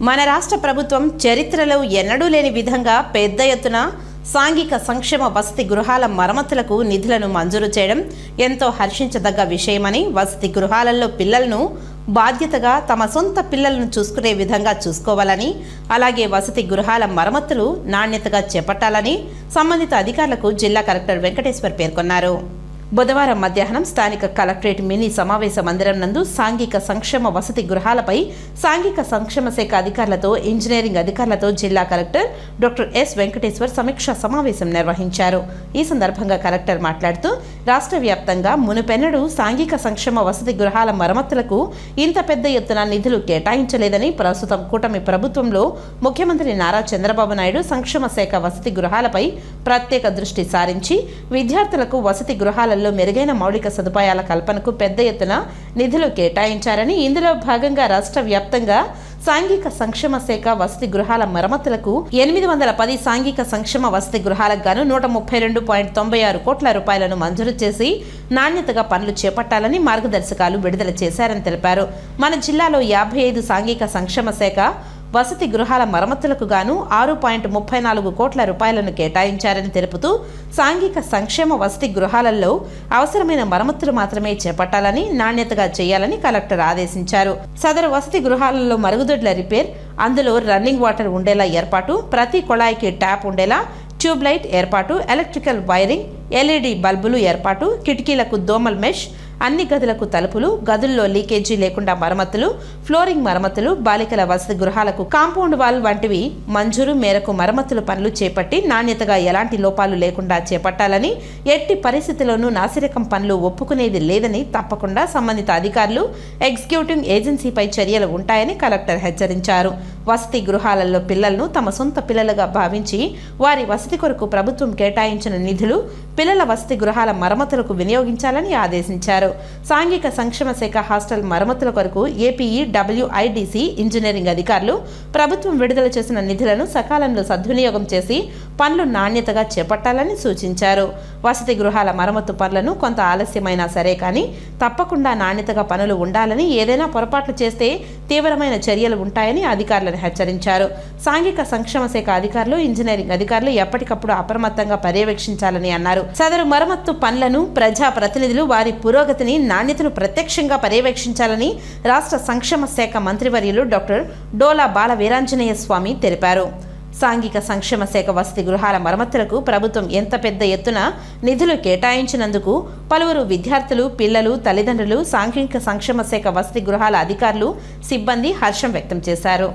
మన రాష్ట్ర ప్రభుత్వం చరిత్రలో ఎన్నడూ లేని విధంగా పెద్ద ఎత్తున సాంఘిక సంక్షేమ వసతి గృహాల మరమ్మతులకు నిధులను మంజూరు చేయడం ఎంతో హర్షించదగ్గ విషయమని, వసతి గృహాలలో పిల్లలను బాధ్యతగా తమ సొంత పిల్లలను చూసుకునే విధంగా చూసుకోవాలని, అలాగే వసతి గృహాల మరమ్మతులు నాణ్యతగా చేపట్టాలని సంబంధిత అధికారులకు జిల్లా కలెక్టర్ వెంకటేశ్వర్ పేర్కొన్నారు. బుధవారం మధ్యాహ్నం స్థానిక కలెక్టరేట్ మినీ సమావేశ మందిరం నందు సాంఘిక సంక్షేమ వసతి గృహాలపై సాంఘిక సంక్షేమ శాఖ అధికారులతో, ఇంజనీరింగ్ అధికారులతో జిల్లా కలెక్టర్ డాక్టర్ ఎస్ వెంకటేశ్వర్ సమీక్షా సమావేశం నిర్వహించారు. ఈ సందర్భంగా కలెక్టర్ మాట్లాడుతూ, రాష్ట్ర వ్యాప్తంగా మునుపెన్నడూ సాంఘిక సంక్షేమ వసతి గృహాల మరమ్మతులకు ఇంత పెద్ద ఎత్తున నిధులు కేటాయించలేదని, ప్రస్తుతం కూటమి ప్రభుత్వంలో ముఖ్యమంత్రి నారా చంద్రబాబు నాయుడు సంక్షేమ శాఖ వసతి గృహాలపై ప్రత్యేక దృష్టి సారించి విద్యార్థులకు వసతి గృహాలలో మెరుగైన మౌలిక సదుపాయాల కల్పనకు పెద్ద ఎత్తున నిధులు కేటాయించారని, ఇందులో భాగంగా రాష్ట్ర వ్యాప్తంగా సాంఘిక సంక్షేమ శాఖ వసతి గృహాల మరమ్మతులకు 810 సాంఘిక సంక్షేమ వసతి గృహాలకు గాను 132.96 కోట్ల రూపాయలను మంజూరు చేసి నాణ్యతగా పనులు చేపట్టాలని మార్గదర్శకాలు విడుదల చేశారని తెలిపారు. మన జిల్లాలో 55 సాంఘిక సంక్షేమ శాఖ వసతి గృహాల మరమ్మతులకు గాను 6.34 కోట్ల రూపాయలను కేటాయించారని తెలుపుతూ, సాంఘిక సంక్షేమ వసతి గృహాలలో అవసరమైన మరమ్మతులు మాత్రమే చేపట్టాలని, నాణ్యతగా చేయాలని కలెక్టర్ ఆదేశించారు. సదరు వసతి గృహాలలో మరుగుదొడ్ల రిపేర్, అందులో రన్నింగ్ వాటర్ ఉండేలా ఏర్పాటు, ప్రతి కుళాయికి ట్యాప్ ఉండేలా ట్యూబ్ లైట్ ఏర్పాటు, ఎలక్ట్రికల్ వైరింగ్, ఎల్ఈడి బల్బులు ఏర్పాటు, కిటికీలకు దోమల్ మెష్, అన్ని గదులకు తలుపులు, గదుల్లో లీకేజీ లేకుండా మరమ్మతులు, ఫ్లోరింగ్ మరమ్మతులు, బాలికల వసతి గృహాలకు కాంపౌండ్ వాల్ వంటివి మంజూరు మేరకు మరమ్మతులు పనులు చేపట్టి నాణ్యతగా ఎలాంటి లోపాలు లేకుండా చేపట్టాలని, ఎట్టి పరిస్థితుల్లోనూ నాసిరకం పనులు ఒప్పుకునేది లేదని, తప్పకుండా సంబంధిత అధికారులు, ఎగ్జిక్యూటివ్ ఏజెన్సీపై చర్యలు ఉంటాయని కలెక్టర్ హెచ్చరించారు. వసతి గృహాలలో పిల్లలను తమ సొంత పిల్లలుగా భావించి వారి వసతి కొరకు ప్రభుత్వం కేటాయించిన నిధులు పిల్లల వసతి గృహాల మరమ్మతులకు వినియోగించాలని ఆదేశించారు. సాంఘిక సంక్షేమ శాఖ హాస్టల్ మరమ్మతుల కొరకు ఏపీఈడబ్ల్యూఐడిసి ఇంజనీరింగ్ అధికారులు ప్రభుత్వం విడుదల చేసిన నిధులను సకాలంలో సద్వినియోగం చేసి పనులు నాణ్యతగా చేపట్టాలని సూచించారు. వసతి గృహాల మరమ్మతు పనులను కొంత ఆలస్యమైనా సరే కానీ తప్పకుండా నాణ్యతగా పనులు ఉండాలని, ఏదైనా పొరపాట్లు చేస్తే తీవ్రమైన చర్యలు ఉంటాయని అధికారులను హెచ్చరించారు. సాంఘిక సంక్షేమ శాఖ అధికారులు, ఇంజనీరింగ్ అధికారులు ఎప్పటికప్పుడు అప్రమత్తంగా పర్యవేక్షించాలని అన్నారు. సదరు మరమ్మత్తు పనులను ప్రజా ప్రతినిధులు వారి పురోగతిని, నాణ్యతను ప్రత్యక్షంగా పర్యవేక్షించాలని రాష్ట్ర సంక్షేమ శాఖ మంత్రివర్యులు డాక్టర్ డోలా బాల వీరాంజనేయ స్వామి తెలిపారు. సాంఘిక సంక్షేమ శాఖ వసతి గృహాల మరమ్మతులకు ప్రభుత్వం ఎంత పెద్ద ఎత్తున నిధులు కేటాయించినందుకు పలువురు విద్యార్థులు, పిల్లలు, తల్లిదండ్రులు, సాంఘిక సంక్షేమ శాఖ వసతి గృహాల అధికారులు, సిబ్బంది హర్షం వ్యక్తం చేశారు.